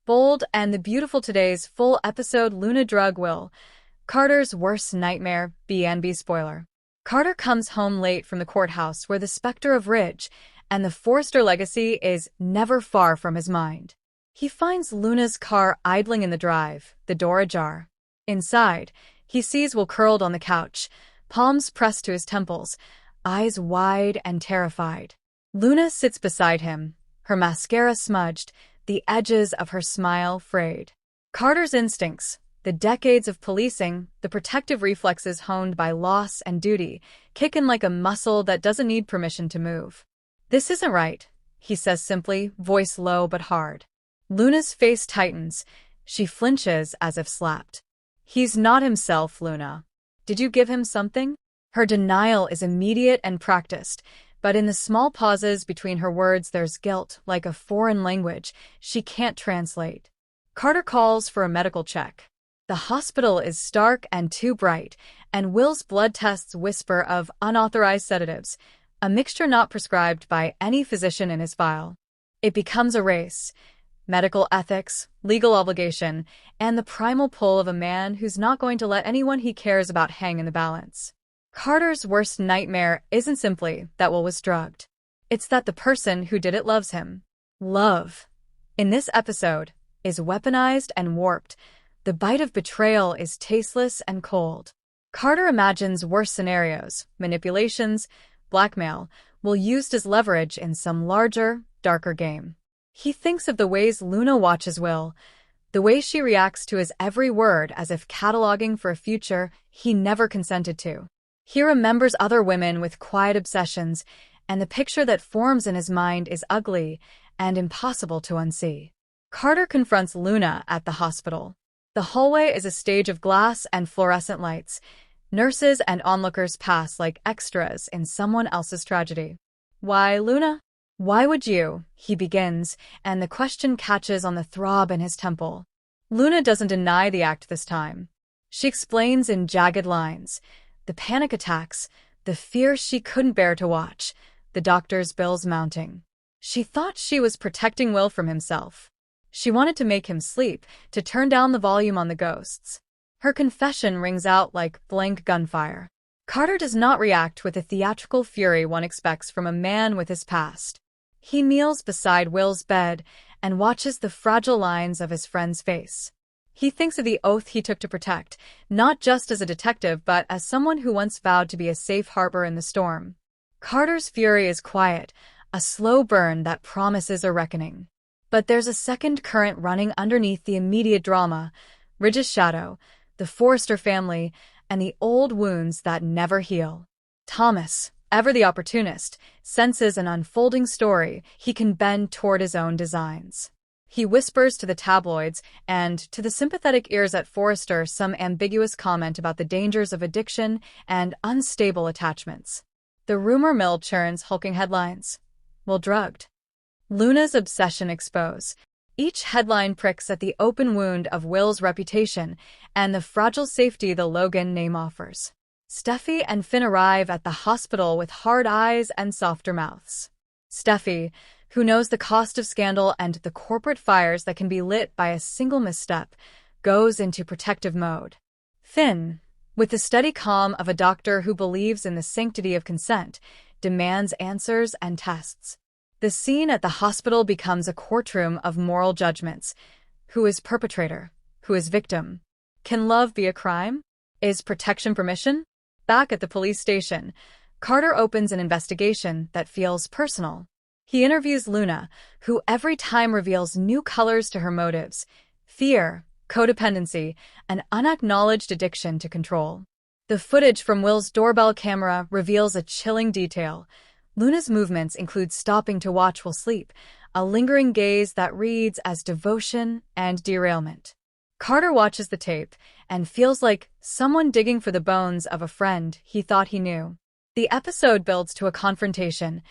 Bold and the Beautiful. Today's full episode. Luna drug Will. Carter's worst nightmare. B&B spoiler. Carter comes home late from the courthouse where the specter of Ridge and the Forrester legacy is never far from his mind. He finds Luna's car idling in the drive, the door ajar. Inside, he sees Will curled on the couch, palms pressed to his temples, eyes wide and terrified. Luna sits beside him, her mascara smudged, the edges of her smile frayed. Carter's instincts, the decades of policing, the protective reflexes honed by loss and duty, kick in like a muscle that doesn't need permission to move. "This isn't right," he says simply, voice low but hard. Luna's face tightens. She flinches as if slapped. "He's not himself, Luna. Did you give him something?" Her denial is immediate and practiced, but in the small pauses between her words there's guilt, like a foreign language she can't translate. Carter calls for a medical check. The hospital is stark and too bright, and Will's blood tests whisper of unauthorized sedatives, a mixture not prescribed by any physician in his file. It becomes a race. Medical ethics, legal obligation, and the primal pull of a man who's not going to let anyone he cares about hang in the balance. Carter's worst nightmare isn't simply that Will was drugged. It's that the person who did it loves him. Love, in this episode, is weaponized and warped. The bite of betrayal is tasteless and cold. Carter imagines worse scenarios, manipulations, blackmail, Will used as leverage in some larger, darker game. He thinks of the ways Luna watches Will, the way she reacts to his every word as if cataloging for a future he never consented to. He remembers other women with quiet obsessions, and the picture that forms in his mind is ugly and impossible to unsee. Carter confronts Luna at the hospital. The hallway is a stage of glass and fluorescent lights. Nurses and onlookers pass like extras in someone else's tragedy. "Why, Luna? Why would you?" he begins, and the question catches on the throb in his temple. Luna doesn't deny the act this time. She explains in jagged lines. The panic attacks, the fear she couldn't bear to watch, the doctor's bills mounting. She thought she was protecting Will from himself. She wanted to make him sleep, to turn down the volume on the ghosts. Her confession rings out like blank gunfire. Carter does not react with the theatrical fury one expects from a man with his past. He kneels beside Will's bed and watches the fragile lines of his friend's face. He thinks of the oath he took to protect, not just as a detective but as someone who once vowed to be a safe harbor in the storm. Carter's fury is quiet, a slow burn that promises a reckoning. But there's a second current running underneath the immediate drama: Ridge's shadow, the Forrester family, and the old wounds that never heal. Thomas, ever the opportunist, senses an unfolding story he can bend toward his own designs. He whispers to the tabloids and, to the sympathetic ears at Forrester, some ambiguous comment about the dangers of addiction and unstable attachments. The rumor mill churns hulking headlines. Will drugged. Luna's obsession exposed. Each headline pricks at the open wound of Will's reputation and the fragile safety the Logan name offers. Steffi and Finn arrive at the hospital with hard eyes and softer mouths. Steffi, who knows the cost of scandal and the corporate fires that can be lit by a single misstep, goes into protective mode. Finn, with the steady calm of a doctor who believes in the sanctity of consent, demands answers and tests. The scene at the hospital becomes a courtroom of moral judgments. Who is perpetrator? Who is victim? Can love be a crime? Is protection permission? Back at the police station, Carter opens an investigation that feels personal. He interviews Luna, who every time reveals new colors to her motives: fear, codependency, an unacknowledged addiction to control. The footage from Will's doorbell camera reveals a chilling detail. Luna's movements include stopping to watch Will sleep, a lingering gaze that reads as devotion and derailment. Carter watches the tape and feels like someone digging for the bones of a friend he thought he knew. The episode builds to a confrontation.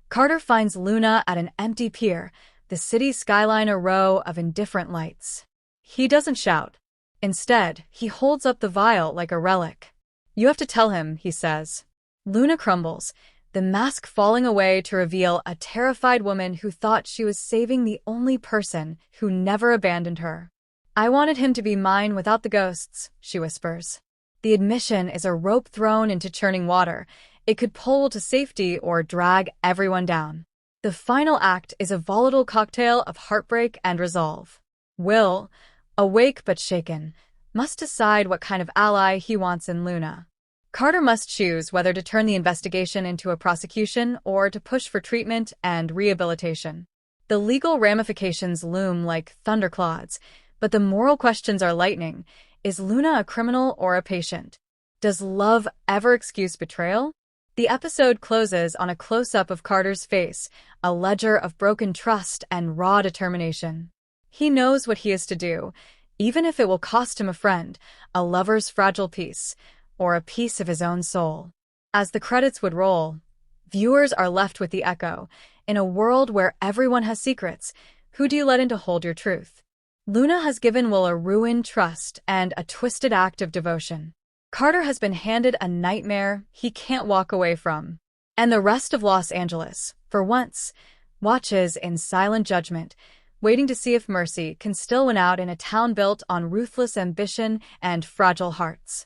Carter finds Luna at an empty pier, the city skyline a row of indifferent lights. He doesn't shout. Instead, he holds up the vial like a relic. "You have to tell him," he says. Luna crumbles. the mask falling away to reveal a terrified woman who thought she was saving the only person who never abandoned her. "I wanted him to be mine without the ghosts," she whispers. The admission is a rope thrown into churning water. It could pull to safety or drag everyone down. The final act is a volatile cocktail of heartbreak and resolve. Will, awake but shaken, must decide what kind of ally he wants in Luna. Carter must choose whether to turn the investigation into a prosecution or to push for treatment and rehabilitation. The legal ramifications loom like thunderclouds, but the moral questions are lightning. Is Luna a criminal or a patient? Does love ever excuse betrayal? The episode closes on a close-up of Carter's face, a ledger of broken trust and raw determination. He knows what he is to do, even if it will cost him a friend, a lover's fragile piece, or a piece of his own soul. As the credits would roll, viewers are left with the echo. In a world where everyone has secrets, who do you let in to hold your truth? Luna has given Will a ruined trust and a twisted act of devotion. Carter has been handed a nightmare he can't walk away from. And the rest of Los Angeles, for once, watches in silent judgment, waiting to see if mercy can still win out in a town built on ruthless ambition and fragile hearts.